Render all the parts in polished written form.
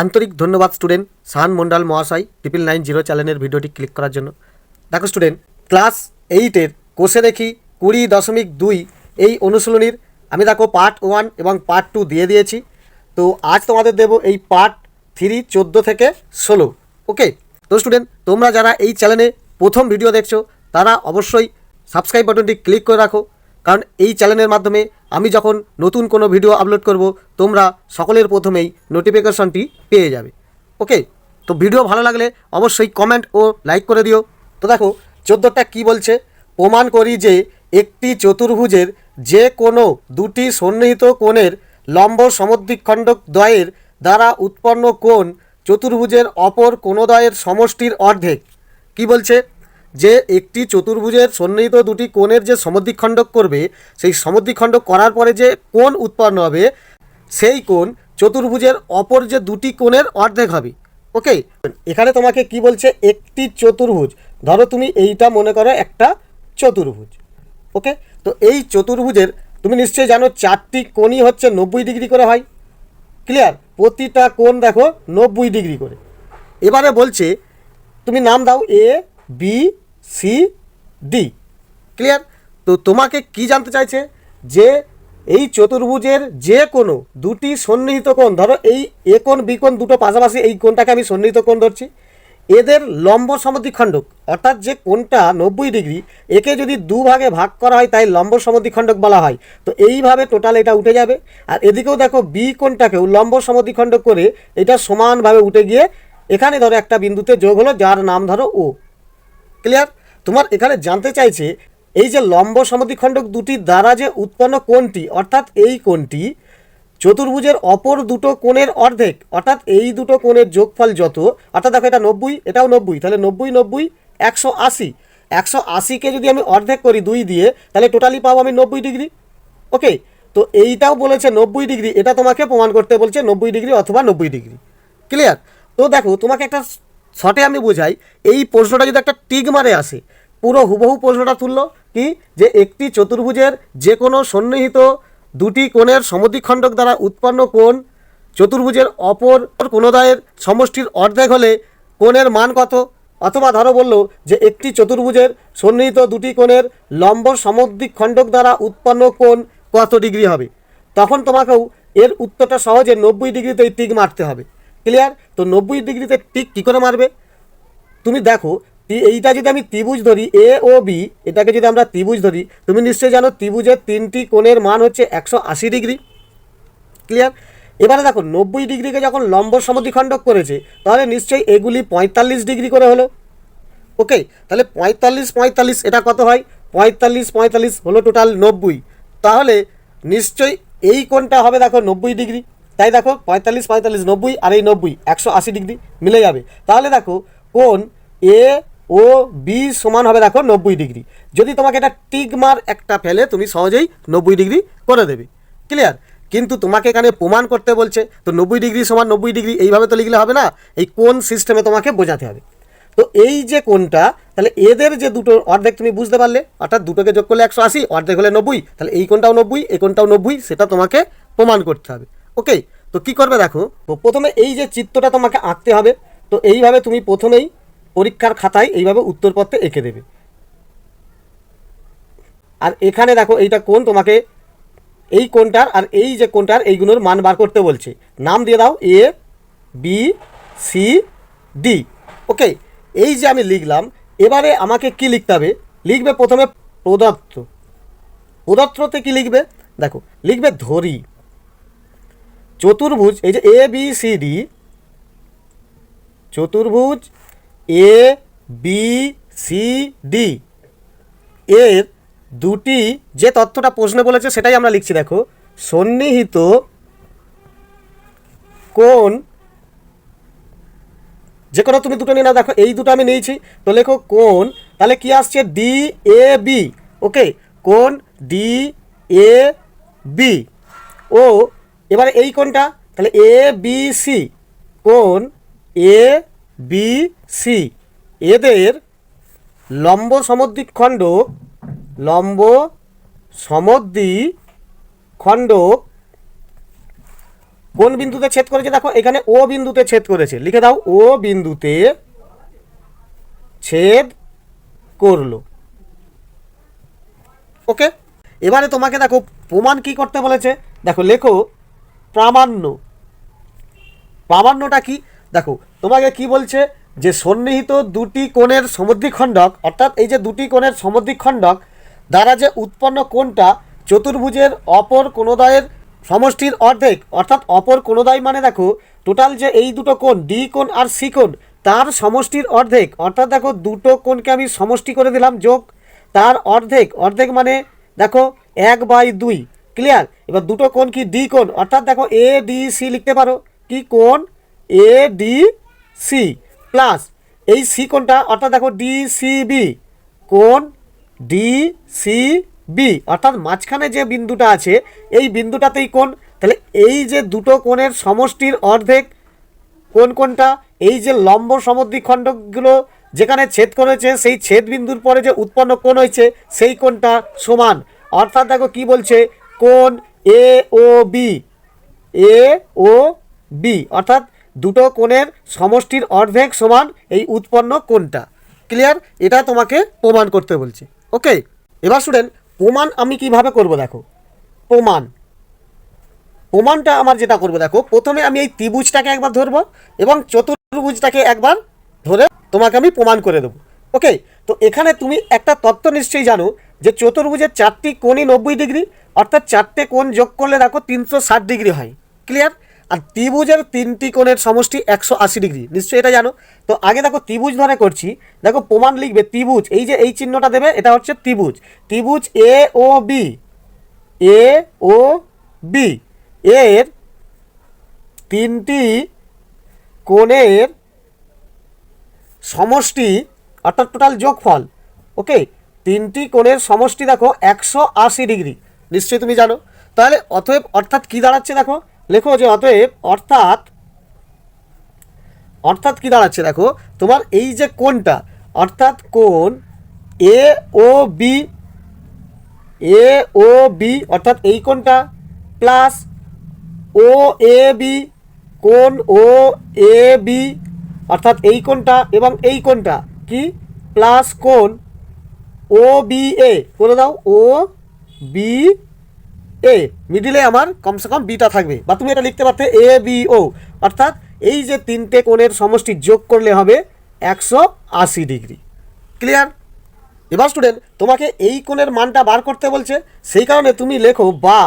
আন্তরিক ধন্যবাদ স্টুডেন্ট সাহান মন্ডল মহাশয় 9990 চ্যানেলের ভিডিওটি ক্লিক করার জন্য। দেখো স্টুডেন্ট, ক্লাস 8-এর কোষে দেখি 20.2 এই অনুশীলনীর আমি দেখো পার্ট 1 এবং পার্ট 2 দিয়ে দিয়েছি। তো আজ তোমাদের দেব এই পার্ট 3 14 থেকে 16। ওকে, তো স্টুডেন্ট তোমরা যারা এই চ্যানেলে প্রথম ভিডিও দেখছো তারা অবশ্যই সাবস্ক্রাইব বাটনটি ক্লিক করে রাখো, কারণ এই চ্যানেলের মাধ্যমে আমি যখন নতুন কোনো ভিডিও আপলোড করব তোমরা সকলের প্রথমেই নোটিফিকেশনটি পেয়ে যাবে। ওকে, তো ভিডিও ভালো লাগলে অবশ্যই কমেন্ট ও লাইক করে দিও। তো দেখো 14টা কী বলছে, প্রমাণ করি যে একটি চতুর্ভুজের যে কোনো দুটি সন্নিহিত কোণের লম্ব সমদ্বিখণ্ডক দ্বয়ের দ্বারা উৎপন্ন কোণ চতুর্ভুজের অপর কোণদ্বয়ের সমষ্টির অর্ধেক। কি বলছে, যে একটি চতুর্ভুজের সন্নিহিত দুটি কোণের যে সমদ্বিখণ্ডক করবে, সেই সমদ্বিখণ্ডক করার পরে যে কোণ উৎপন্ন হবে সেই কোণ চতুর্ভুজের অপর যে দুটি কোণের অর্ধেক হবে। ওকে, এখানে তোমাকে কি বলছে, একটি চতুর্ভুজ, ধরো তুমি এইটা মনে করো একটা চতুর্ভুজ। ওকে, তো এই চতুর্ভুজের তুমি নিশ্চয়ই জানো 4টি কোণই হচ্ছে 90 ডিগ্রি করে হয়। ক্লিয়ার, প্রতিটা কোণ দেখো 90 ডিগ্রি করে। এবারে বলছে তুমি নাম দাও এ বি সি ডি। ক্লিয়ার, তো তোমাকে কি জানতে চাইছে, যে এই চতুর্ভুজের যে কোনো দুটি সন্নিহিত কোণ, ধরো এই এ কোণ বি কোণ দুটো পাশাপাশি, এই কোণটাকে আমি সন্নিহিত কোণ ধরছি, এদের লম্ব সমদ্বিখণ্ডক অর্থাৎ যে কোণটা 90 ডিগ্রি, একে যদি দুভাগে ভাগ করা হয় তাই লম্ব সমদ্বিখণ্ডক বলা হয়। তো এইভাবে টোটাল এটা উঠে যাবে। আর এদিকেও দেখো বি কোণটাকেও লম্ব সমদ্বিখণ্ডক করে এটা সমানভাবে উঠে গিয়ে এখানে ধরো একটা বিন্দুতে যোগ হলো, যার নাম ধরো ও। ক্লিয়ার, তোমার এখানে জানতে চাইছে এই যে লম্ব সমদ্বিখণ্ডক দুটির দ্বারা যে উৎপন্ন কোণটি, অর্থাৎ এই কোণটি চতুর্ভুজের অপর দুটো কোণের অর্ধেক, অর্থাৎ এই দুটো কোণের যোগফল যত, অর্থাৎ দেখো এটা 90, এটাও 90, তাহলে 90 90 180। 180কে যদি আমি অর্ধেক করি 2 দিয়ে, তাহলে টোটালি পাবো আমি 90 ডিগ্রি। ওকে, তো এইটাও বলেছে 90 ডিগ্রি, এটা তোমাকে প্রমাণ করতে বলছে 90 ডিগ্রি অথবা 90 ডিগ্রি। ক্লিয়ার, তো দেখো তোমাকে একটা শর্টে আমি বোঝাই, এই প্রশ্নটা যদি একটা টিক মারে আসে, পুরো হুবহু প্রশ্নটা তুললো কি, যে একটি চতুর্ভুজের যে কোনো সন্নিহিত দুটি কোণের সমদ্বিখণ্ডক দ্বারা উৎপন্ন কোণ চতুর্ভুজের অপর কোণদ্বয়ের সমষ্টির অর্ধেক হলে কোণের মান কত। অথবা ধরো বললো যে একটি চতুর্ভুজের সন্নিহিত দুটি কোণের লম্ব সমদ্বিখণ্ডক দ্বারা উৎপন্ন কোণ কত ডিগ্রি হবে। তখন তোমাকেও এর উত্তরটা সহজে 90 ডিগ্রিতেই টিক মারতে হবে। ক্লিয়ার, তো 90 ডিগ্রিতে টিক কী করে মারবে, তুমি দেখো এইটা যদি আমি ত্রিভুজ ধরি এ ও বি, এটাকে যদি আমরা ত্রিভুজ ধরি, তুমি নিশ্চয়ই জানো ত্রিভুজের 3টি কোণের মান হচ্ছে 180 ডিগ্রি। ক্লিয়ার, এবারে দেখো 90 ডিগ্রিকে যখন লম্ব সমদ্বিখণ্ডক করেছে, তাহলে নিশ্চয়ই এগুলি 45 ডিগ্রি করে হলো। ওকে, তাহলে 45 45 এটা কত হয়, 45 45 হলো টোটাল 90। তাহলে নিশ্চয়ই এই কোণটা হবে দেখো 90 ডিগ্রি। তাই দেখো 45 45 90 আর এই 90 180 ডিগ্রি মিলে যাবে। তাহলে দেখো কোণ এ ও বি সমান হবে দেখো 90 ডিগ্রি। যদি তোমাকে এটা টিক মার একটা ফেলে তুমি সহজেই 90 ডিগ্রি করে দেবে। ক্লিয়ার, কিন্তু তোমাকে এখানে প্রমাণ করতে বলছে, তো 90 ডিগ্রি সমান 90 ডিগ্রি এইভাবে তো লিখলে হবে না, এই কোণ সিস্টেমে তোমাকে বোঝাতে হবে। তো এই যে কোণটা, তাহলে এদের যে দুটো অর্ধেক তুমি বুঝতে পারলে, অর্থাৎ দুটোকে যোগ করলে 180, অর্ধেক হলে 90, তাহলে এই কোণটাও 90 এই কোণটাও 90, সেটা তোমাকে প্রমাণ করতে হবে। ওকে, তো কী করবে দেখো, তো প্রথমে এই যে চিত্রটা তোমাকে আঁকতে হবে। তো এইভাবে তুমি প্রথমেই পরীক্ষার খাতায় এইভাবে উত্তরপত্রে এঁকে দেবে। আর এখানে দেখো এইটা কোণ, তোমাকে এই কোণটার আর এই যে কোণটার এইগুলোর মান বার করতে বলছে। নাম দিয়ে দাও এ বি সি ডি। ওকে, এই যে আমি লিখলাম, এবারে আমাকে কি লিখতে হবে, লিখবে প্রথমে প্রদত্ত। প্রদত্ততে কি লিখবে, দেখো লিখবে ধরি চতুর্ভুজ, এই যে এ বি সি ডি, চতুর্ভুজ এ বি সি ডি এর দুটি, যে তথ্যটা প্রশ্নে বলেছে সেটাই আমরা লিখছি। দেখো সন্নিহিত কোণ, যে কোনো তুমি দুটো নিয়ে নাও, দেখো এই দুটো আমি নিয়েছি, তো লেখো কোণ, তাহলে কি আসছে ডি এ বি। ওকে, কোণ ডি এ বি ও এবারে এই কোণটা, তাহলে এ বি সি, কোণ এ বি সি, এদের লম্ব সমদ্বিখণ্ডক, লম্ব সমদ্বিখণ্ডক কোন বিন্দুতে ছেদ করেছে দেখো এখানে ও বিন্দুতে ছেদ করেছে, লিখে দাও ও বিন্দুতে ছেদ করলো। ওকে, এবারে তোমাকে দেখো প্রমাণ কি করতে বলেছে, দেখো লেখো প্রামাণ্য। প্রামাণ্যটা কি দেখো তোমাকে কি বলছে যে সন্নিহিত দুটি কোণের সমদ্বিখণ্ডক, অর্থাৎ এই যে দুটি কোণের সমদ্বিখণ্ডক দ্বারা যে উৎপন্ন কোণটা চতুর্ভুজের অপর কোণদ্বয়ের সমষ্টির অর্ধেক, অর্থাৎ অপর কোণদ্বয় মানে দেখো টোটাল যে এই দুটো কোণ ডি কোণ আর সি কোণ তার সমষ্টির অর্ধেক, অর্থাৎ দেখো দুটো কোণকে আমি সমষ্টি করে দিলাম যোগ, তার অর্ধেক, অর্ধেক মানে দেখো 1/2। ক্লিয়ার? এবার দুটো কোণ কি ডি কোণ, অর্থাৎ দেখো এ ডি সি লিখতে পারো, কি কোণ এ ডি সি প্লাস এই সি কোণটা অর্থাৎ দেখো ডি সি বি, কোণ ডি সি বি, অর্থাৎ মাঝখানে যে বিন্দুটা আছে এই বিন্দুটাতেই কোণ। তাহলে এই যে দুটো কোণের সমষ্টির অর্ধেক কোন কোনটা, এই যে লম্ব সমদ্বিখণ্ডকগুলো যেখানে ছেদ করেছে সেই ছেদ বিন্দুর পরে যে উৎপন্ন কোণ হয়েছে সেই কোণটা সমান, অর্থাৎ দেখো কি বলছে কোণ এ ও বি, এ ও বি, অর্থাৎ দুটো কোণের সমষ্টির অর্ধেক সমান এই উৎপন্ন কোণটা। ক্লিয়ার? এটা তোমাকে প্রমাণ করতে বলছে। ওকে, এবার স্টুডেন্ট প্রমাণ আমি কিভাবে করব দেখো, প্রমাণটা আমার যেটা করবো দেখো প্রথমে আমি এই ত্রিভুজটাকে একবার ধরবো এবং চতুর্ভুজটাকে একবার ধরে তোমাকে আমি প্রমাণ করে দেবো। ওকে, তো এখানে তুমি একটা তত্ত্ব নিশ্চয়ই জানো যে চতুর্ভুজের 4টি কোণই 90 ডিগ্রি, অর্থাৎ 4টে কোণ যোগ করলে দেখো 360 ডিগ্রি হয়। ক্লিয়ার? আর ত্রিভুজের 3টি কোণের সমষ্টি 180 ডিগ্রি, নিশ্চয়ই এটা জানো। তো আগে দেখো ত্রিভুজ ধরে করছি, দেখো প্রমাণ লিখবে ত্রিভুজ, এই যে এই চিহ্নটা দেবে এটা হচ্ছে ত্রিভুজ, ত্রিভুজ এ ও বি, এ ও বি এর 3টি কোণের সমষ্টি অর্থাৎ টোটাল যোগফল। ওকে, 3টি কোণের সমষ্টি দেখো 180 ডিগ্রি, নিশ্চয়ই তুমি জানো। তাহলে অতএব অর্থাৎ কি দাঁড়াচ্ছে দেখো, লেখো যে অতএব অর্থাৎ কি দাঁড়াচ্ছে দেখো তোমার এই যে কোণটা অর্থাৎ কোণ এ ও বি, এ ও বি অর্থাৎ এই কোণটা প্লাস ও এ বি, কোণ ও এ বি অর্থাৎ এই কোণটা এবং এই কোণটা কি প্লাস কোণ ও বি এ করে দাও, ও বি এ, মিডিলে আমার কমসে কম বিটা থাকবে, বা তুমি এটা লিখতে পারতে এ বি ও, অর্থাৎ এই যে 3টে কোণের সমষ্টি যোগ করলে হবে 180 ডিগ্রি। ক্লিয়ার? এবার স্টুডেন্ট তোমাকে এই কোণের মানটা বার করতে বলছে, সেই কারণে তুমি লেখো বা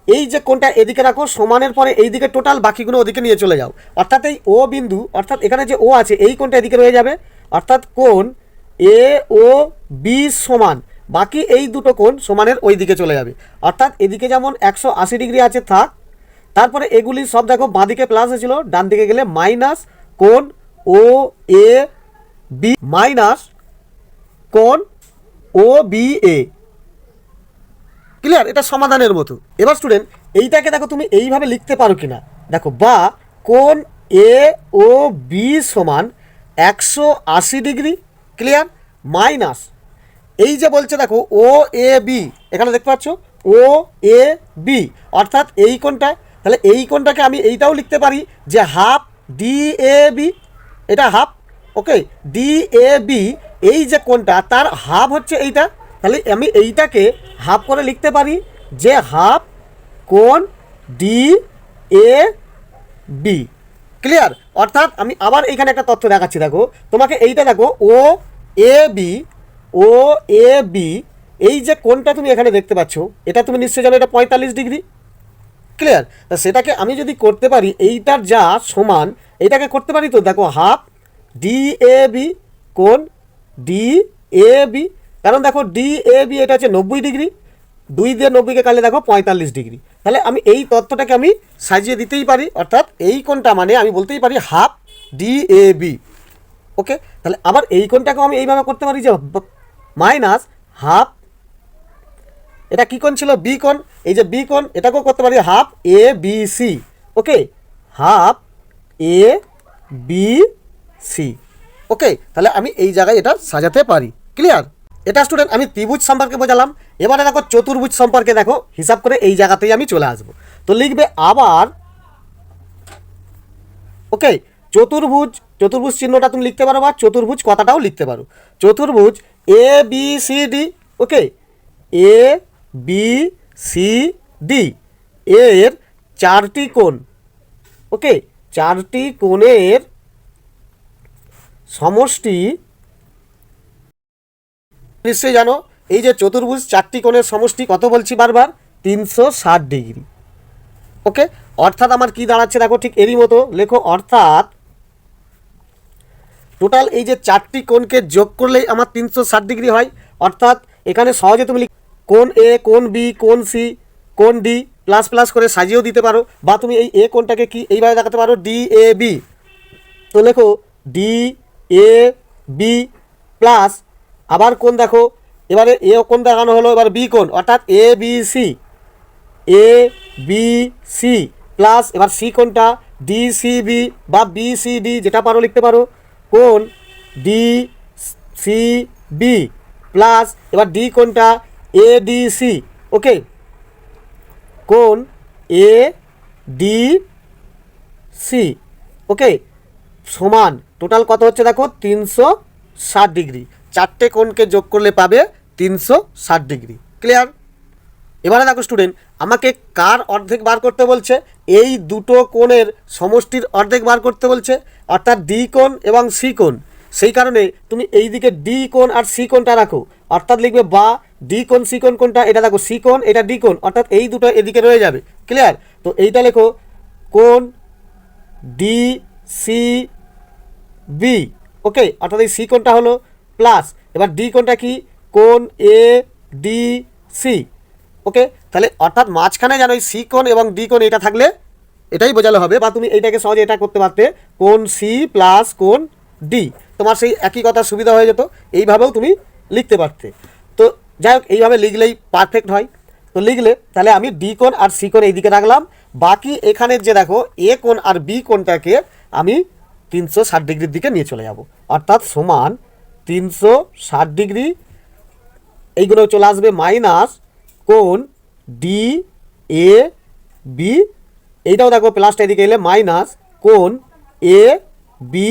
এই যে কোণটা এদিকে রাখো সমানের পরে এই দিকে টোটাল, বাকিগুলো ওদিকে নিয়ে চলে যাও, অর্থাৎ এই ও বিন্দু অর্থাৎ এখানে যে ও আছে এই কোণটা এদিকে রয়ে যাবে, অর্থাৎ কোণ এ ও বি সমান বাকি এই দুটো কোণ সমানের ওই দিকে চলে যাবে, অর্থাৎ এদিকে যেমন 180 ডিগ্রি আছে থাক, তারপরে এগুলি সব দেখো বাঁদিকে প্লাস হয়েছিল ডান দিকে গেলে মাইনাস কোণ ও এ বি মাইনাস কোণ ও বি এ। ক্লিয়ার? এটা সমাধানের মতো। এবার স্টুডেন্ট এইটাকে দেখো তুমি এইভাবে লিখতে পারো কিনা দেখো, বা কোণ এ ও বি সমান 180 ডিগ্রি। ক্লিয়ার? মাইনাস এই যে বলছে দেখো ও এ বি, এখানে দেখতে পাচ্ছ ও এ বি অর্থাৎ এই কোণটা, তাহলে এই কোণটাকে আমি এইটাও লিখতে পারি যে হাফ ডি এ বি, এটা half. Okay, D A B এই যে কোণটা তার হাফ হচ্ছে এইটা, তাহলে আমি এইটাকে হাফ করে লিখতে পারি যে হাফ কোণ ডি এ বি। ক্লিয়ার? অর্থাৎ আমি আবার এইখানে একটা তথ্য দেখাচ্ছি দেখো তোমাকে, এইটা দেখো ও A B, O A B এই যে কোণটা তুমি এখানে দেখতে পাচ্ছ এটা তুমি নিশ্চয়ই জানো এটা 45 ডিগ্রি। ক্লিয়ার? তা সেটাকে আমি যদি করতে পারি এইটার যা সমান এইটাকে করতে পারি, তো দেখো হাফ ডি এ বি কোণ ডি এ বি, কারণ দেখো ডি এ বি এটা হচ্ছে 90 ডিগ্রি, 2 দিয়ে 90কে কাটলে দেখো 45 ডিগ্রি, তাহলে আমি এই তথ্যটাকে আমি সাজিয়ে দিতেই পারি, অর্থাৎ এই কোণটা মানে আমি বলতেই পারি হাফ ডি এ বি। ওকে, তাহলে আবার এই কোণটাকেও আমি এইভাবে করতে পারি যে মাইনাস হাফ, এটা কী কোণ ছিল বি কোণ, এই যে বি কোণ এটাকেও করতে পারি half A B C. Okay, half A B C. ওকে, তাহলে আমি এই জায়গায় এটা সাজাতে পারি। ক্লিয়ার? এটা স্টুডেন্ট আমি ত্রিভুজ সম্পর্কে বোঝালাম। এবারে দেখো চতুর্ভুজ সম্পর্কে দেখো হিসাব করে এই জায়গাতেই আমি চলে আসবো। তো লিখবে আবার ওকে, চতুর্ভুজ, চতুর্ভুজ চিহ্নটা তুমি লিখতে পারো বা চতুর্ভুজ কথাটাও লিখতে পারো। চতুর্ভুজ এ বি সি ডি, ওকে, এ বি সি ডি এর চারটি কোণ, ওকে, চারটি কোণের সমষ্টি, নিশ্চয়ই জানো এই যে চতুর্ভুজ চারটি কোণের সমষ্টি কত বলছি বারবার, 360 ডিগ্রি। ওকে, অর্থাৎ আমার কি দাঁড়াচ্ছে দেখো, ঠিক এরই মতো লেখো, অর্থাৎ টোটাল এই যে চারটি কোণকে যোগ করলেই আমার 360 ডিগ্রি হয়। অর্থাৎ এখানে সহজে তুমি কোণ এ, কোণ বি, কোণ সি, কোণ ডি প্লাস প্লাস করে সাজিয়েও দিতে পারো, বা তুমি এই এ কোণটাকে কি এইভাবে দেখাতে পারো, ডি এ বি। তো লেখো ডি এ বি প্লাস, আবার কোণ দেখো, এবারে এ কোণ দেখানো হলো, এবার বি কোণ, অর্থাৎ এ বি সি, এ বি সি প্লাস এবার সি কোণটা ডি সি বি বা বি সি ডি, যেটা পারো লিখতে পারো, কোণ ডি সি বি প্লাস এবার ডি কোণটা এ ডি সি, ওকে, কোণ এ ডি সি, ওকে, সমান টোটাল কত হচ্ছে দেখো, 360 ডিগ্রি। চারটে কোণকে যোগ করলে পাবে 360 ডিগ্রি। ক্লিয়ার? এবারে দেখো স্টুডেন্ট, আমাকে কার অর্ধেক বার করতে বলছে, এই দুটো কোণের সমষ্টির অর্ধেক বার করতে বলছে, অর্থাৎ ডি কোণ এবং সি কোণ। সেই কারণে তুমি এই দিকে ডি কোণ আর সি কোণটা রাখো, অর্থাৎ লিখবে বা ডি কোণ সি কোণ কোনটা, এটা দেখো সি কোণ, এটা ডি কোণ, অর্থাৎ এই দুটো এদিকে রয়ে যাবে। ক্লিয়ার? তো এইটা লেখো কোণ ডি সি বি, ওকে, অর্থাৎ এই সি কোণটা হলো প্লাস এবার ডি কোণটা কি, কোণ এ ডি সি, ওকে। তাহলে অর্থাৎ মাঝখানে যেন এই সি কোণ এবং ডি কোণ এটা থাকলে এটাই বোঝালে হবে, বা তুমি এইটাকে সহজে এটা করতে পারতে, কোণ সি প্লাস কোণ ডি, তোমার সেই একই কথা সুবিধা হয়ে যেত, এইভাবেও তুমি লিখতে পারতে। তো যাই হোক, এইভাবে লিখলেই পারফেক্ট হয়। তো লিখলে তাহলে আমি ডি কোণ আর সি কোণ এইদিকে রাখলাম, বাকি এখানের যে দেখো এ কোণ আর বি কোণটাকে আমি 360 ডিগ্রির দিকে নিয়ে চলে যাব, অর্থাৎ সমান 360 ডিগ্রি, এইগুলো চলে আসবে মাইনাস কোণ ডি এ বি, এইটাও দেখো প্লাসটা এদিকে এলে মাইনাস কোণ A B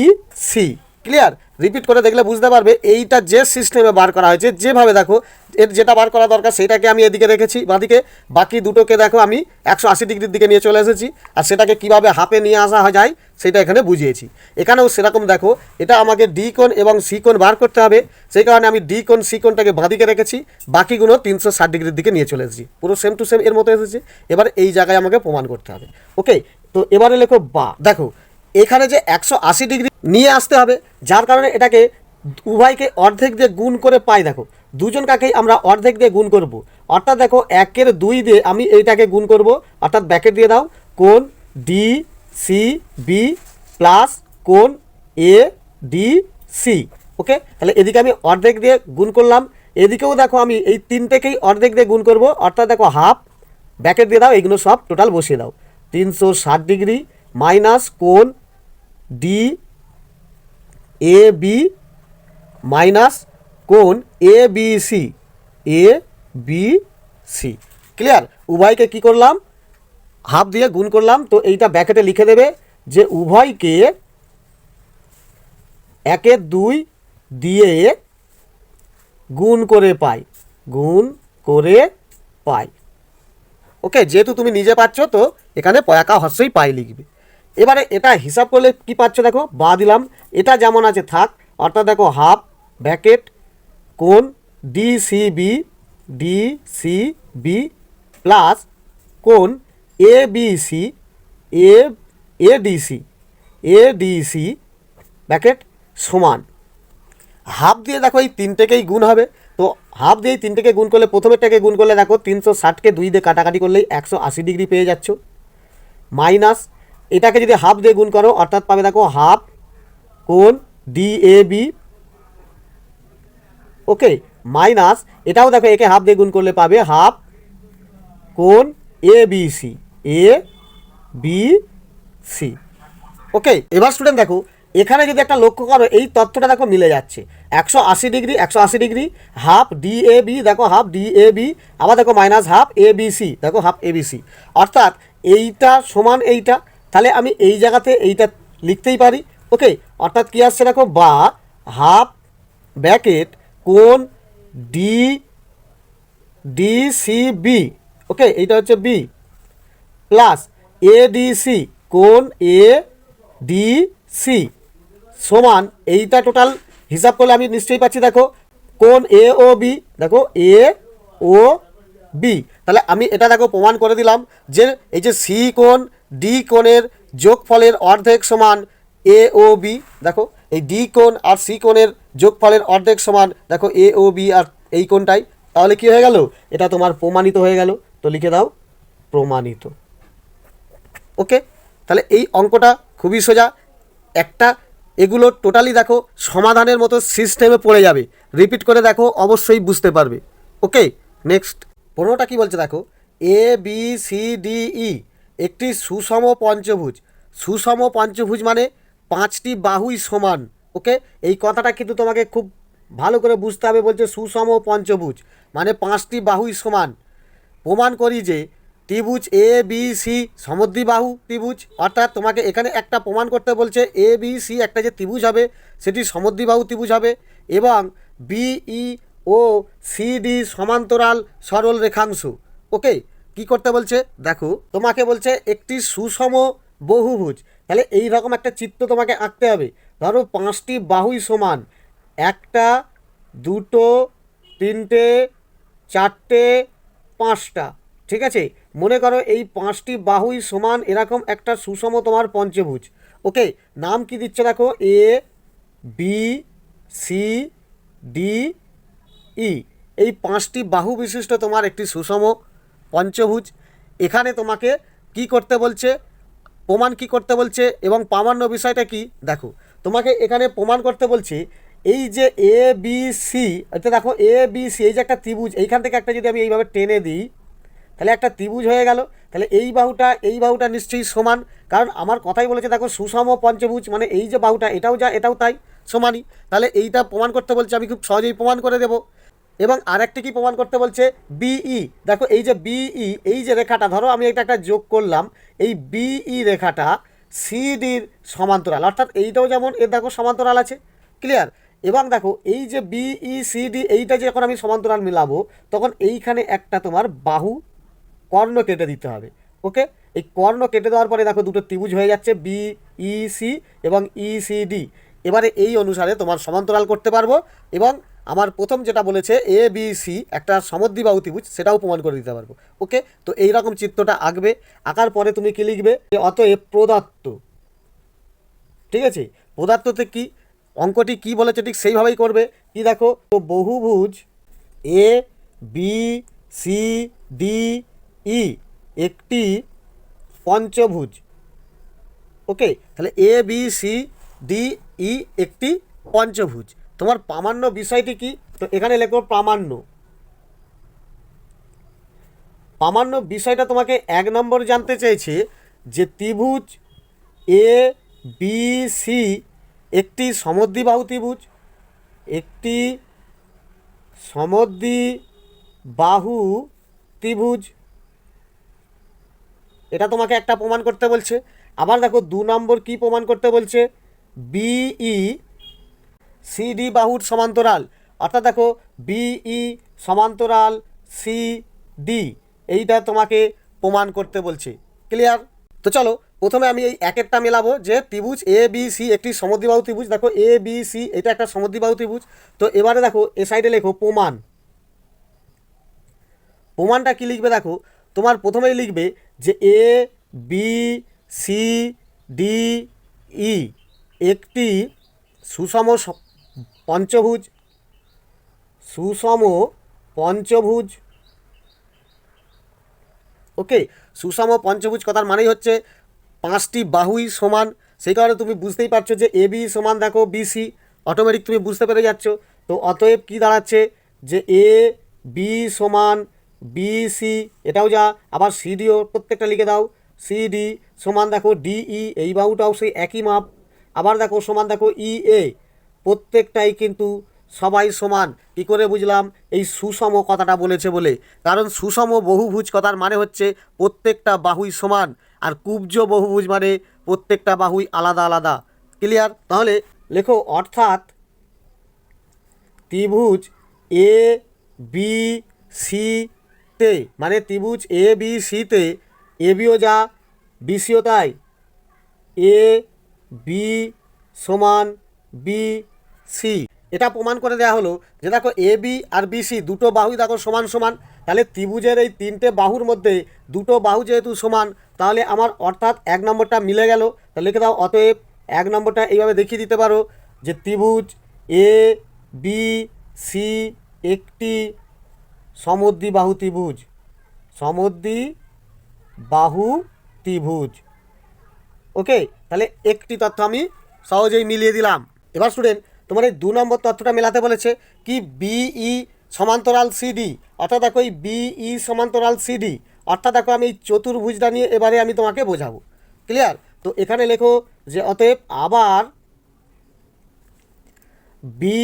C. Clear? Repeat করে দেখলে বুঝতে পারবে এইটা যে সিস্টেমে বার করা হয়েছে, যেভাবে দেখো এর যেটা বার করা দরকার সেটাকে আমি এদিকে রেখেছি বাঁদিকে, বাকি দুটোকে দেখো আমি 180 ডিগ্রির দিকে নিয়ে চলে এসেছি, আর সেটাকে কিভাবে হাফে নিয়ে আসা যায় সেটা এখানে বুঝিয়েছি। এখানেও সেরকম দেখো, এটা আমাকে ডি কোণ এবং সি কোণ বার করতে হবে, সেই কারণে আমি ডি কোণ সি কোণটাকে বাঁদিকে রেখেছি, বাকিগুলো 360 ডিগ্রির দিকে নিয়ে চলে এসেছি, পুরো সেম টু সেম এর মতো এসেছে। এবার এই জায়গায় আমাকে প্রমাণ করতে হবে। ওকে, তো এবারে লেখো বা, দেখো এখানে যে 180 ডিগ্রি নিয়ে আসতে হবে, যার কারণে এটাকে উভয়কে অর্ধেক দিয়ে গুণ করে পাই। দেখো দুজন কাকেই আমরা অর্ধেক দিয়ে গুণ করব, অর্থাৎ দেখো 1/2 দিয়ে আমি এইটাকে গুণ করব, অর্থাৎ ব্র্যাকেট দিয়ে দাও, কোণ ডি সি বি প্লাস কোণ এ ডি সি, ওকে। তাহলে এদিকে আমি অর্ধেক দিয়ে গুণ করলাম, এদিকেও দেখো আমি এই তিনটেকেই অর্ধেক দিয়ে গুণ করব, অর্থাৎ দেখো হাফ, ব্র্যাকেট দিয়ে দাও, এইগুলো সব টোটাল বসিয়ে দাও, 360 ডিগ্রি মাইনাস কোণ ডি এ বি মাইনাস কোণ A B C, A B C. Clear? উভয়কে কি করলাম, হাফ দিয়ে গুণ করলাম। তো এইটা ব্র্যাকেটে লিখে দেবে যে উভয়কে 1/2 দিয়ে গুণ করে পাই, গুণ করে পাই। ওকে, যেহেতু তুমি নিজে পাচ্ছ তো এখানে পয়াকা হস্যই পাই লিখবে। এবারে এটা হিসাব করলে কি পাচ্ছ দেখো, বা দিলাম, এটা যেমন আছে থাক, অর্থাৎ দেখো হাফ ব্র্যাকেট কোণ ডি সি বি প্লাস কোণ A B C A D C bracket সমান হাফ দিয়ে দেখো এই তিনটেকেই গুণ হবে। তো হাফ দিয়ে এই তিনটেকে গুণ করলে, প্রথমেরটাকে গুণ করলে দেখো 360কে 2 দিয়ে কাটাকাটি করলেই 180 ডিগ্রি পেয়ে যাচ্ছ, মাইনাস এটাকে যদি হাফ দিয়ে গুণ করো অর্থাৎ পাবে দেখো হাফ কোণ D A B, okay, minus এটাও দেখো একে হাফ দিয়ে গুণ করলে পাবে হাফ কোণ এ বি সি। ওকে, এবার স্টুডেন্ট দেখো এখানে যদি একটা লক্ষ্য করো, এই তথ্যটা দেখো মিলে যাচ্ছে, 180 degree half D A B, দেখো হাফ ডি এ বি, আবার দেখো minus half A B C, দেখো হাফ এ বি সি, অর্থাৎ এইটা সমান এইটা। তাহলে আমি এই জায়গাতে এইটা লিখতেই পারি। ওকে, অর্থাৎ কী আসছে দেখো, বা হাফ ব্র্যাকেট কোণ ডি ডিসিবি, ওকে এইটা হচ্ছে বি, প্লাস এডিসি কোণ এ ডিসি সমান, এইটা টোটাল হিসাব করলে আমি নিশ্চয়ই পাচ্ছি দেখো কোণ এ ও বি, দেখো এ ও বি। তাহলে আমি এটা দেখো প্রমাণ করে দিলাম যে এই যে সি কোণ ডি কোণের যোগফলের অর্ধেক সমান এ ও বি। দেখো এই ডি কোণ আর সি কোণের যোগফলের অর্ধেক সমান দেখো এ ও বি আর এই কোণটাই। তাহলে কি হয়ে গেল, এটা তোমার প্রমাণিত হয়ে গেল। তো লিখে দাও প্রমাণিত। ওকে, তাহলে এই অঙ্কটা খুবই সোজা একটা, এগুলো টোটালি দেখো সমাধানের মতো সিস্টেমে পড়ে যাবে, রিপিট করে দেখো অবশ্যই বুঝতে পারবে। ওকে, নেক্সট 15টা কী বলছে দেখো, এ বি সি ডি ই একটি সুষম পঞ্চভুজ। সুষম পঞ্চভুজ মানে 5টি বাহুই সমান। ওকে, এই কথাটা কিন্তু তোমাকে খুব ভালো করে বুঝতে হবে। বলছে সুষম পঞ্চভুজ মানে 5টি বাহুই সমান। প্রমাণ করি যে ত্রিভুজ এ বি সি সমদ্বিবাহু ত্রিভুজ, অর্থাৎ তোমাকে এখানে একটা প্রমাণ করতে বলছে এ বি সি একটা যে ত্রিভুজ হবে সেটি সমদ্বিবাহু ত্রিভুজ হবে, এবং বিই ও সিডি সমান্তরাল সরল রেখাংশ। ওকে, কি করতে বলছে দেখো, তোমাকে বলছে একটি সুষম বহুভুজ। তাহলে এই রকম একটা চিত্র তোমাকে আঁকতে হবে। ধরো 5টি বাহুই সমান, 1টা 2টো 3টে 4টে 5টা, ঠিক আছে। মনে করো এই 5টি বাহুই সমান এরকম একটা সুষম তোমার পঞ্চভুজ। ওকে, নাম কি দিচ্ছে দেখো, এ বি সি ডি ই, এই 5টি বাহু বিশিষ্ট তোমার একটি সুষম পঞ্চভুজ। এখানে তোমাকে কি করতে বলছে, প্রমাণ কি করতে বলছে এবং প্রামাণ্য বিষয়টা কি দেখো। তোমাকে এখানে প্রমাণ করতে বলছে এই যে এ বি সি, এটা দেখো এ বি সি এই যে একটা ত্রিভুজ, এইখান থেকে একটা যদি আমি এইভাবে টেনে দিই তাহলে একটা ত্রিভুজ হয়ে গেল। তাহলে এই বাহুটা নিশ্চয়ই সমান, কারণ আমার কথাই বলেছে দেখো সুষম পঞ্চভুজ মানে এই যে বাহুটা এটাও যা এটাও তাই সমানই। তাহলে এইটা প্রমাণ করতে বলছে, আমি খুব সহজেই প্রমাণ করে দেব। এবং আরেকটি কি প্রমাণ করতে বলছে, বিই, দেখো এই যে বিই এই যে রেখাটা, ধরো আমি এটা একটা যোগ করলাম, এই বিই রেখাটা সিডির সমান্তরাল, অর্থাৎ এইটাও যেমন এর দেখো সমান্তরাল আছে, ক্লিয়ার। এবং দেখো এই যে বিই সিডি এইটা যখন আমি সমান্তরাল মিলাবো তখন এইখানে একটা তোমার বাহু কর্ণ কেটে দিতে হবে। ওকে, এই কর্ণ কেটে দেওয়ার পরে দেখো দুটো ত্রিভুজ হয়ে যাচ্ছে বিইসি এবং ইসিডি। এবারে এই অনুসারে তোমার সমান্তরাল করতে পারবো, এবং আমার প্রথম যেটা বলেছে এ বি সি একটা সমদ্বিবাহু ত্রিভুজ সেটাও প্রমাণ করে দিতে পারবো। ওকে, তো এই রকম চিত্রটা আঁকবে, আঁকার পরে তুমি কি লিখবে, যে অতএব প্রদত্ত, ঠিক আছে, প্রদত্ততে কি অঙ্কটি কি বলেছে ঠিক সেইভাবেই করবে। কি দেখো, তো বহুভুজ এ বি সি ডি ই একটি পঞ্চভুজ। ওকে, তাহলে এ বি সি ডি ই একটি পঞ্চভুজ। তোমার প্রামাণ্য বিষয়টি কি, তো এখানে লেখো প্রামাণ্য। প্রামাণ্য বিষয়টা তোমাকে 1 নম্বর জানতে চেয়েছে যে ত্রিভুজ এ বি সি একটি সমদ্বিবাহু ত্রিভুজ, একটি সমদ্বিবাহু ত্রিভুজ, এটা তোমাকে একটা প্রমাণ করতে বলছে। আবার দেখো 2 নম্বর কি প্রমাণ করতে বলছে, বিই সিডি বাহুর সমান্তরাল, অর্থাৎ দেখো বিই সমান্তরাল সিডি, এইটা তোমাকে প্রমাণ করতে বলছে, ক্লিয়ার। তো চলো প্রথমে আমি এই একেরটা মেলাবো যে ত্রিভুজ এ বি সি একটি সমদ্বিবাহু ত্রিভুজ। দেখো এ বি সি এটা একটা সমদ্বিবাহু ত্রিভুজ। তো এবারে দেখো এ সাইডে লেখো প্রমাণ। প্রমাণটা কি লিখবে দেখো, তোমার প্রথমেই লিখবে যে এ বি সি ডি ই একটি সুষম পঞ্চভুজ, সুষম পঞ্চভুজ। ওকে, সুষম পঞ্চভুজ কথার মানেই হচ্ছে 5টি বাহুই সমান, সেই কারণে তুমি বুঝতেই পারছো যে এ বি সমান দেখো বিসি, অটোমেটিক তুমি বুঝতে পেরে যাচ্ছ। তো অতএব কি দাঁড়াচ্ছে যে এ বি সমান বিসি, এটাও যা, আবার সিডিও প্রত্যেকটা লিখে দাও, সিডি সমান দেখো ডিই এই বাহুটাও সেই একই মাপ, আবার দেখো সমান দেখো ই এ, প্রত্যেকটাই কিন্তু সবাই সমান। কী করে বুঝলাম, এই সুষম কথাটা বলেছে বলে, কারণ সুষম বহুভুজ কথার মানে হচ্ছে প্রত্যেকটা বাহুই সমান, আর কুব্জ বহুভুজ মানে প্রত্যেকটা বাহুই আলাদা আলাদা। ক্লিয়ার? তাহলে লেখো অর্থাৎ ত্রিভুজ এ বি সিতে, মানে ত্রিভুজ এ বি সিতে এ বিও যা বিসিও তাই, এ বি সমান বি সি, এটা প্রমাণ করে দেওয়া হলো যে দেখো এ বি আর বিসি দুটো বাহুই দেখো সমান সমান। তাহলে ত্রিভুজের এই তিনটে বাহুর মধ্যে দুটো বাহু যেহেতু সমান, তাহলে আমার অর্থাৎ এক নম্বরটা মিলে গেল। তাহলে লিখে দাও অতএব এক নম্বরটা এইভাবে দেখিয়ে দিতে পারো যে ত্রিভুজ এ বি সি একটি সমদ্বিবাহু ত্রিভুজ, সমদ্বিবাহু ত্রিভুজ। ওকে, তাহলে একটি তথ্য আমি সহজেই মিলিয়ে দিলাম। এবার স্টুডেন্ট তোমার এই 2 নম্বর তথ্যটা মেলাতে বলেছে কি বিই সমান্তরাল সিডি, অর্থাৎ দেখো এই বিই সমান্তরাল সিডি, অর্থাৎ দেখো আমি এই চতুর্ভুজটা নিয়ে এবারে আমি তোমাকে বোঝাবো। ক্লিয়ার? তো এখানে লেখো যে অতএব আবার বি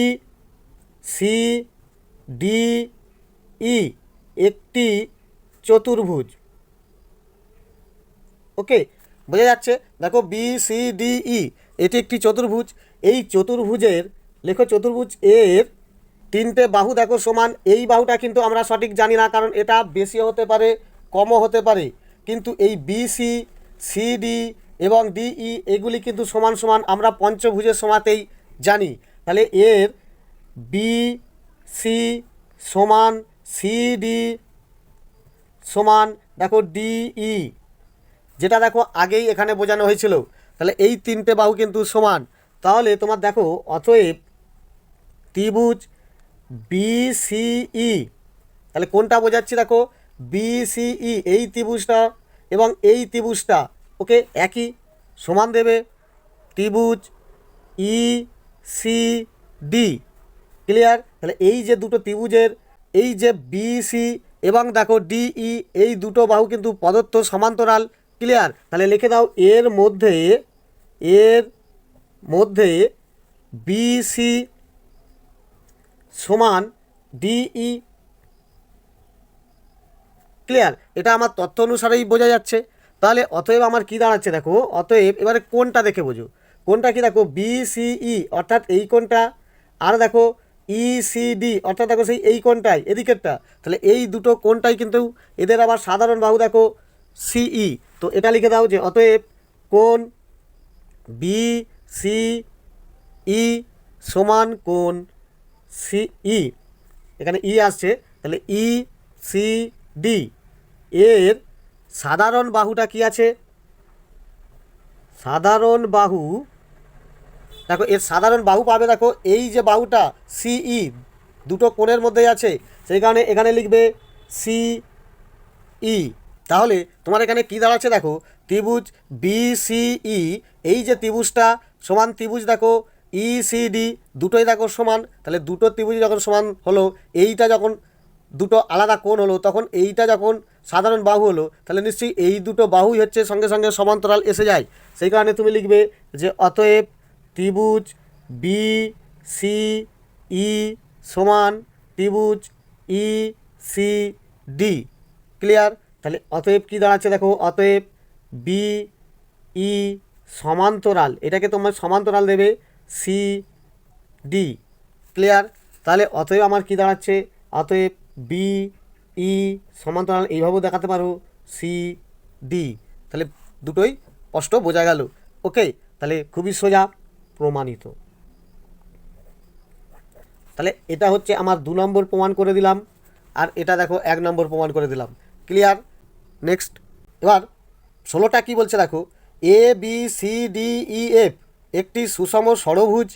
সি ডি ই একটি চতুর্ভুজ। ওকে, বোঝা যাচ্ছে? দেখো বি সি ডি ই এটি একটি চতুর্ভুজ। এই চতুর্ভুজের লেখো চতুর্ভুজ এর তিনটে বাহু দেখো সমান। এই বাহুটা কিন্তু আমরা সঠিক জানি না, কারণ এটা বেশিও হতে পারে কমও হতে পারে, কিন্তু এই বিসি সিডি এবং ডিই এগুলি কিন্তু সমান সমান আমরা পঞ্চভুজের সমাতেই জানি। তাহলে এর বি সি সমান সিডি সমান দেখো ডিই, যেটা দেখো আগেই এখানে বোঝানো হয়েছিল। তাহলে এই তিনটে বাহু কিন্তু সমান। তাহলে তোমার দেখো অতএব ত্রিভুজ বিসিই, তাহলে কোনটা বোঝাচ্ছি দেখো বিসিই এই ত্রিভুজটা এবং এই ত্রিভুজটা ওকে একই সমান দেবে ত্রিভুজ ই সি ডি। ক্লিয়ার? তাহলে এই যে দুটো ত্রিভুজের এই যে বিসি এবং দেখো ডিই এই দুটো বাহু কিন্তু প্রদত্ত সমান্তরাল। ক্লিয়ার? তাহলে লিখে দাও এর মধ্যে বিসি সমান ডিই। ক্লিয়ার? এটা আমার তথ্য অনুসারেই বোঝা যাচ্ছে। তাহলে অতএব আমার কি দাঁড়াচ্ছে দেখো, অতএব এবারে কোনটা দেখে বোঝো, কোনটা কি দেখো বিসিই অর্থাৎ এই কোনটা, আর দেখো ইসিডি অর্থাৎ দেখো সেই এই কোনটাই এদিকেরটা। তাহলে এই দুটো কোনটাই কিন্তু এদের আবার সাধারণ বাহু দেখো সিই। তো এটা লিখে দাও যে অতএব কোণ বিসিই সমান কোণ সিই, এখানে ই আসছে, তাহলে ই সি ডি এর সাধারণ বাহুটা কি আছে, সাধারণ বাহু দেখো এর সাধারণ বাহু পাবে দেখো এই যে বাহুটা সিই দুটো কোণের মধ্যেই আছে, সেই কারণে এখানে লিখবে সিই। তাহলে তোমার এখানে কি দাঁড়াচ্ছে দেখো ত্রিভুজ বিসিই এই যে ত্রিভুজটা সমান ত্রিভুজ দেখো ইসিডি দুটোই দেখো সমান। তাহলে দুটো ত্রিভুজ যখন সমান হলো, এইটা যখন দুটো আলাদা কোণ হলো, তখন এইটা যখন সাধারণ বাহু হলো, তাহলে নিশ্চয়ই এই দুটো বাহুই হচ্ছে সঙ্গে সঙ্গে সমান্তরাল এসে যায়। সেই কারণে তুমি লিখবে যে অতএব ত্রিভুজ বি সি ই সমান ত্রিভুজ ই সি ডি। ক্লিয়ার? তাহলে অতএব কি দাঁড়াচ্ছে দেখো অতএব বি ই সমান্তরাল, এটাকে তোমার সমান্তরাল দেবে সি ডি। ক্লিয়ার? তাহলে অতএব আমার কি দাঁড়াচ্ছে অতএব বি ই সমান্তরাল এইভাবেও দেখাতে পারো সি ডি। তাহলে দুটোই স্পষ্ট বোঝা গেল। ওকে, তাহলে খুবই সোজা প্রমাণিত। তাহলে এটা হচ্ছে আমার 2 নম্বর প্রমাণ করে দিলাম, আর এটা দেখো 1 নম্বর প্রমাণ করে দিলাম। ক্লিয়ার? নেক্সট এবার 16টা কি বলছে দেখো A B C D E F একটি সুষম ষড়ভুজ।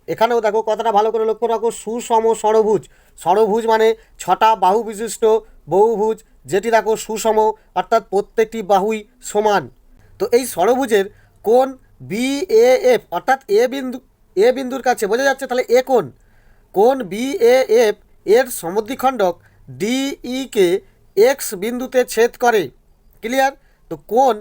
এখানেও দেখো কথাটা ভালো করে লক্ষ্য রাখো, সুষম ষড়ভুজ। ষড়ভুজ মানে 6টা বাহু বিশিষ্ট বহুভুজ, যেটি দেখো সুষম অর্থাৎ প্রত্যেকটি বাহুই সমান। তো এই ষড়ভুজের কোণ বি এ এফ অর্থাৎ এ বিন্দুর কাছে বোঝা যাচ্ছে, তাহলে এ কোণ বি এ এফ এর সমদ্বিখণ্ডক ডিই কে এক্স বিন্দুতে ছেদ করে। ক্লিয়ার? তো কোণ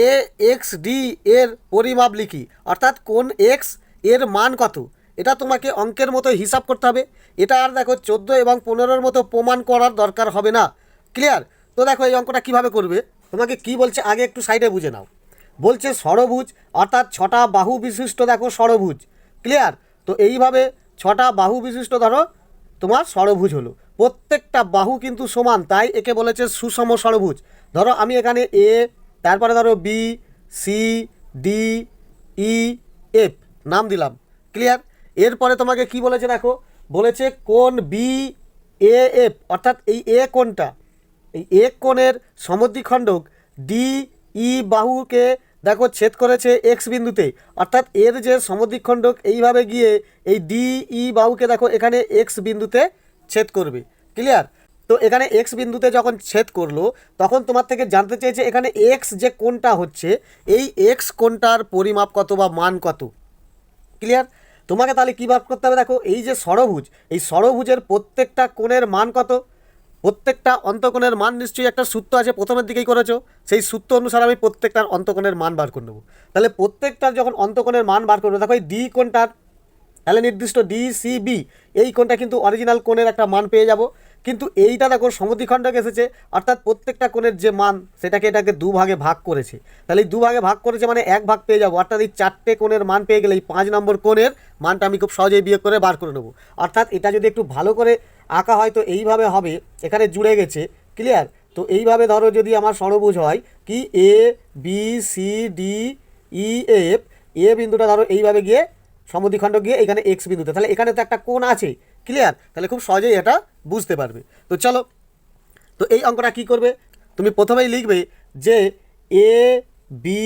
এ এক্স ডি এর পরিমাপ লিখি, অর্থাৎ কোণ এক্স এর মান কত, এটা তোমাকে অঙ্কের মতো হিসাব করতে হবে। এটা আর দেখো 14 এবং 15-র মতো প্রমাণ করার দরকার হবে না। ক্লিয়ার? তো দেখো এই অঙ্কটা কিভাবে করবে, তোমাকে কি বলছে আগে একটু সাইডে বুঝে নাও। বলছে ষড়ভুজ অর্থাৎ ছটা বাহু বিশিষ্ট দেখো ষড়ভুজ। ক্লিয়ার? তো এইভাবে ছটা বাহু বিশিষ্ট ধরো তোমার ষড়ভুজ হলো, প্রত্যেকটা বাহু কিন্তু সমান, তাই একে বলেছে সুষম ষড়ভুজ। ধরো আমি এখানে এ, তারপরে ধরো B, C, D, E, F নাম দিলাম। ক্লিয়ার? এরপরে তোমাকে কি বলেছে দেখো, বলেছে কোণ বি এ এফ, অর্থাৎ এই এ কোণটা, এই এ কোণের সমদ্বিখণ্ডক ডি ই বাহুকে দেখো ছেদ করেছে এক্স বিন্দুতে, অর্থাৎ এর যে সমদ্বিখণ্ডক এইভাবে গিয়ে এই ডি ই বাহুকে দেখো এখানে এক্স বিন্দুতে ছেদ করবে। ক্লিয়ার? তো এখানে এক্স বিন্দুতে যখন ছেদ করলো তখন তোমার থেকে জানতে চেয়েছে এখানে এক্স যে কোণটা হচ্ছে এই এক্স কোণটার পরিমাপ কত বা মান কত। ক্লিয়ার? তোমাকে তাহলে কী বার করতে হবে দেখো, এই যে ষড়ভুজ, এই ষড়ভুজের প্রত্যেকটা কোণের মান কত, প্রত্যেকটা অন্তকোণের মান নিশ্চয়ই একটা সূত্র আছে, প্রথমের দিকেই করেছো, সেই সূত্র অনুসারে আমি প্রত্যেকটার অন্তকোণের মান বার করে নেবো। তাহলে প্রত্যেকটার যখন অন্তকোণের মান বার করবো দেখো এই ডি কোণটার, তাহলে নির্দিষ্ট ডিসিবি এই কোণটা কিন্তু অরিজিনাল কোণের একটা মান পেয়ে যাব। কিন্তু এইটা দেখো সমদ্বিখণ্ডক এসেছে, অর্থাৎ প্রত্যেকটা কোণের যে মান সেটাকে এটাকে দুভাগে ভাগ করেছে, তাহলে এই দুভাগে ভাগ করেছে মানে এক ভাগ পেয়ে যাবো, অর্থাৎ এই চারটে কোণের মান পেয়ে গেলে এই 5 নম্বর কোণের মানটা আমি খুব সহজেই বিয়োগ করে বার করে নেবো। অর্থাৎ এটা যদি একটু ভালো করে আঁকা হয় তো এইভাবে হবে, এখানে জুড়ে গেছে। ক্লিয়ার? তো এইভাবে ধরো যদি আমার ষড়ভুজ হয় কি A B C D E F, A বিন্দুটা ধরো এইভাবে গিয়ে সমদ্বিখণ্ড গিয়ে এখানে এক্স বিন্দুতে, তাহলে এখানে তো একটা কোণ আছে। ক্লিয়ার? তাহলে খুব সহজেই এটা বুঝতে পারবে। তো চলো, তো এই অঙ্কটা কি করবে, তুমি প্রথমেই লিখবে যে A B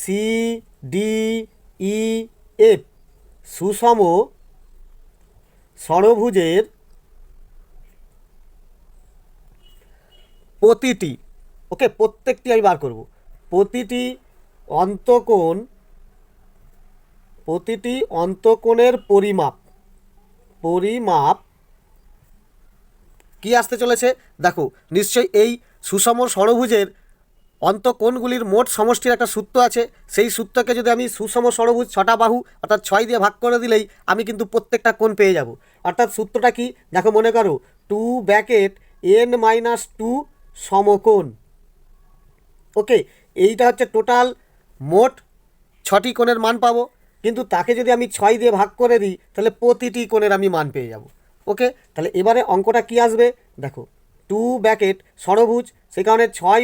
C D E F সুষম ষড়ভুজের প্রতিটি, ওকে প্রত্যেকটি আমি বার করব, প্রতিটি অন্তকোণ, প্রতিটি অন্তকোণের পরিমাপ, পরিমাপ কি আসতে চলেছে দেখো, নিশ্চয়ই এই সুষম ষড়ভুজের অন্তকোণগুলির মোট সমষ্টির একটা সূত্র আছে, সেই সূত্রকে যদি আমি সুষম ষড়ভুজ ছটা বাহু অর্থাৎ 6 দিয়ে ভাগ করে দিলেই আমি কিন্তু প্রত্যেকটা কোণ পেয়ে যাব। অর্থাৎ সূত্রটা কি দেখো, মনে করো 2(n-2 সমকোণ। ওকে, এইটা হচ্ছে টোটাল মোট 6টি কোণের মান পাবো, কিন্তু তাকে যদি আমি 6 দিয়ে ভাগ করে দিই তাহলে প্রতিটি কোণের আমি মান পেয়ে যাব। ওকে, তাহলে এবারে অঙ্কটা কি আসবে দেখো, 2 ষড়ভুজ, সেই কারণে 6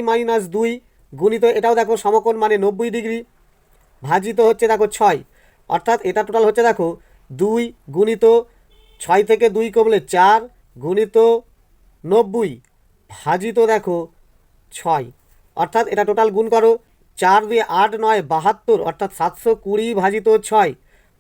- 2 গুণিত এটাও দেখো সমকোণ মানে 90 ডিগ্রি, ভাজিত হচ্ছে দেখো 6, অর্থাৎ এটা টোটাল হচ্ছে দেখো 2 গুণিত 6 থেকে 2 কমলে 4 গুণিত 90 ভাজিত দেখো 6, অর্থাৎ এটা টোটাল গুণ করো 4 দিয়ে 8 9 72, অর্থাৎ 720 ভাজিত 6,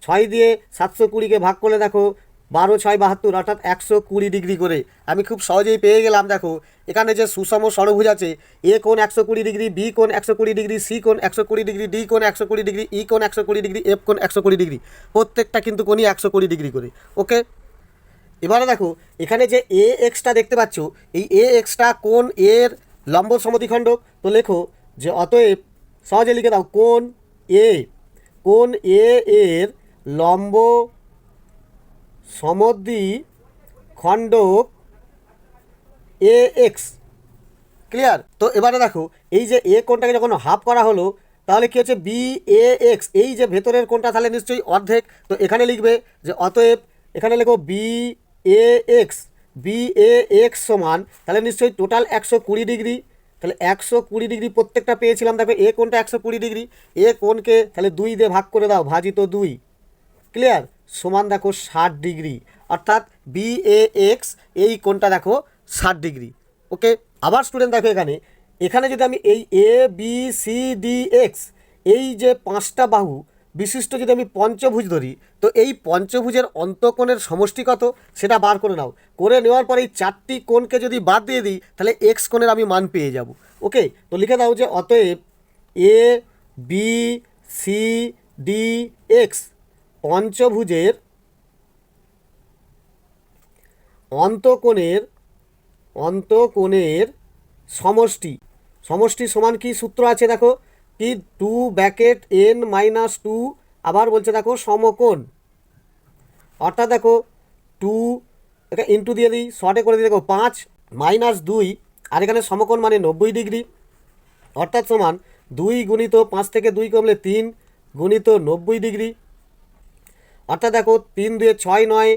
6 দিয়ে 720কে ভাগ করলে দেখো 12 6 72, অর্থাৎ 120 ডিগ্রি করে আমি খুব সহজেই পেয়ে গেলাম। দেখো এখানে যে সুষম ষড়ভুজ আছে, এ কোণ 120 ডিগ্রি, বি কোণ 120 ডিগ্রি, সি কোণ 120 ডিগ্রি, ডি কোণ 120 ডিগ্রি, ই কোণ 120 ডিগ্রি, এফ কোণ 120 ডিগ্রি, প্রত্যেকটা কিন্তু কোণই 120 ডিগ্রি করে। ওকে, এবারে দেখো এখানে যে এ এক্সটা দেখতে পাচ্ছ, এই এ এক্সটা কোণ এর লম্ব সমদ্বিখণ্ডক, তো লেখো যে অতএব, সহজে লিখে দাও, কোণ এ, কোণ এ এর লম্ব সমদ্বিখণ্ডক এ এক্স। ক্লিয়ার? তো এবারে দেখো এই যে এ কোণটাকে যখন হাফ করা হলো তাহলে কি হচ্ছে বি এ এক্স, এই যে ভেতরের কোণটা তাহলে নিশ্চয়ই অর্ধেক, তো এখানে লিখবে যে অতএব, এখানে লেখো B A x, B A x সমান, তাহলে নিশ্চয়ই টোটাল 120 ডিগ্রি, তাহলে 120 ডিগ্রি প্রত্যেকটা পেয়েছিলাম। দেখো এ কোণটা 120 ডিগ্রি, এ কোণকে তাহলে 2 দিয়ে ভাগ করে দাও, ভাজিত 2। ক্লিয়ার? সমান দেখো 60 ডিগ্রি, অর্থাৎ বি এ এক্স এই কোণটা দেখো 60 ডিগ্রি। ওকে, আবার স্টুডেন্ট দেখো এখানে, এখানে যদি আমি এই এ বি সি ডি এক্স এই যে 5টা বাহু বিশিষ্ট যদি আমি পঞ্চভুজ ধরি, তো এই পঞ্চভুজের অন্তকোণের সমষ্টি কত সেটা বার করে নাও, করে নেওয়ার পরে এই 4টি কোণকে যদি বাদ দিয়ে দিই তাহলে এক্স কোণের আমি মান পেয়ে যাব। ওকে, তো লিখে দাও যে অতএব এ বি সি ডি এক্স পঞ্চভুজের অন্তকোণের সমষ্টি, সমষ্টি সমান কি সূত্র আছে দেখো, কি 2(n-2, আবার বলছে দেখো সমকোণ, অর্থাৎ দেখো 2, এটা ইন্টু দিয়ে দিই, শর্টে করে দিই, দেখো 5 - 2, আর এখানে সমকোণ মানে 90 ডিগ্রি, অর্থাৎ সমান 2 গুণিত 5 থেকে 2 কমলে 3 গুণিত 90 ডিগ্রি, অর্থাৎ দেখো 3 2 6 9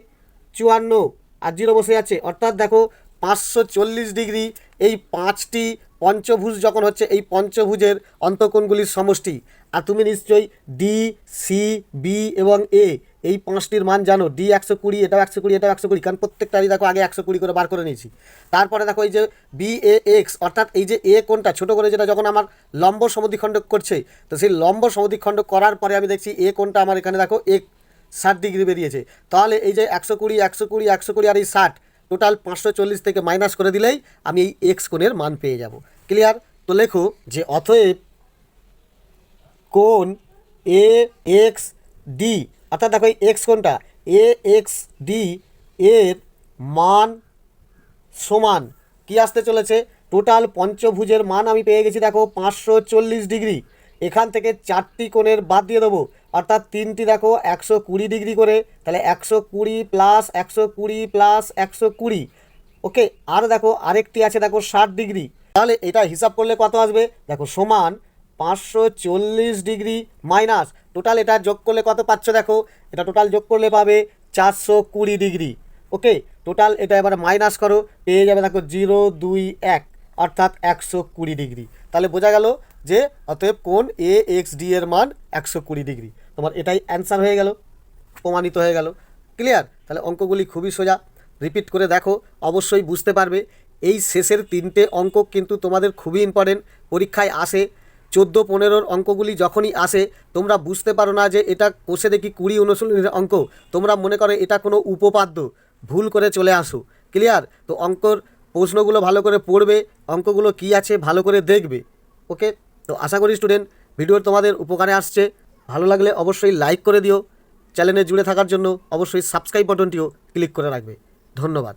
54 আর 0 বসে আছে, অর্থাৎ দেখো 540 ডিগ্রি। এই 5টি পঞ্চভুজ যখন হচ্ছে, এই পঞ্চভুজের অন্তঃকোণগুলির সমষ্টি। আর তুমি নিশ্চয়ই ডি, সি, বি এবং এ এই 5টির মান জানো। ডি 120, এটাও 120, এটাও 120, কারণ প্রত্যেকটারই দেখো আগে 120 করে বার করে নিয়েছি। তারপরে দেখো এই যে বি এ এক্স, অর্থাৎ এই যে এ কোণটা ছোটো করে, যেটা যখন আমার লম্ব সমদ্বিখণ্ডক করছে, তো সেই লম্ব সমদ্বিখণ্ডক করার পরে আমি দেখছি এ কোণটা আমার এখানে দেখো 60 ডিগ্রি বেরিয়েছে। তাহলে এই যে 120, 120, 120 আর এই 60, টোটাল 540 থেকে মাইনাস করে দিলেই আমি এই এক্স কোণের মান পেয়ে যাব। ক্লিয়ার? তো লেখো যে অতএব কোণ এ এক্স ডি, অর্থাৎ দেখো এই এক্স কোণটা এ এক্স ডি এর মান সমান কি আসতে চলেছে, টোটাল পঞ্চভুজের মান আমি পেয়ে গেছি দেখো 540 ডিগ্রি। এখান থেকে 4টি কোণের বাদ দিয়ে দেবো, অর্থাৎ 3টি দেখো 120 ডিগ্রি করে, তাহলে 120 প্লাস 120 প্লাস 120, ওকে। আর দেখো আরেকটি আছে দেখো 60 ডিগ্রি, তাহলে এটা হিসাব করলে কত আসবে দেখো, সমান 540 ডিগ্রি মাইনাস টোটাল এটা যোগ করলে কত পাচ্ছ দেখো, এটা টোটাল যোগ করলে পাবে 420 ডিগ্রি, ওকে। টোটাল এটা এবার মাইনাস করো, পেয়ে যাবে দেখো 0 2 1, অর্থাৎ 120 ডিগ্রি। তাহলে বোঝা গেল যে অতএব কোণ এ এক্স ডি এর মান 120 ডিগ্রি। তোমার এটাই অ্যান্সার হয়ে গেল, প্রমাণিত হয়ে গেল। ক্লিয়ার? তাহলে অঙ্কগুলি খুবই সোজা, রিপিট করে দেখো, অবশ্যই বুঝতে পারবে। এই শেষের 3টে অঙ্ক কিন্তু তোমাদের খুবই ইম্পর্টেন্ট, পরীক্ষায় আসে। 14 15 অঙ্কগুলি যখনই আসে তোমরা বুঝতে পারো না যে এটা কোষে দেখি 20 অনুশীলনের অঙ্ক, তোমরা মনে করো এটা কোনো উপপাদ্য, ভুল করে চলে আসো। ক্লিয়ার? তো অঙ্কর প্রশ্নগুলো ভালো করে পড়বে, অঙ্কগুলো কি আছে ভালো করে দেখবে, ওকে। তো আশা করি স্টুডেন্ট ভিডিও তোমাদের উপকারে আসছে। ভালো লাগলে অবশ্যই লাইক করে দিও, চ্যানেলে জুড়ে থাকার জন্য অবশ্যই সাবস্ক্রাইব বাটনটিও ক্লিক করে রাখবে। ধন্যবাদ।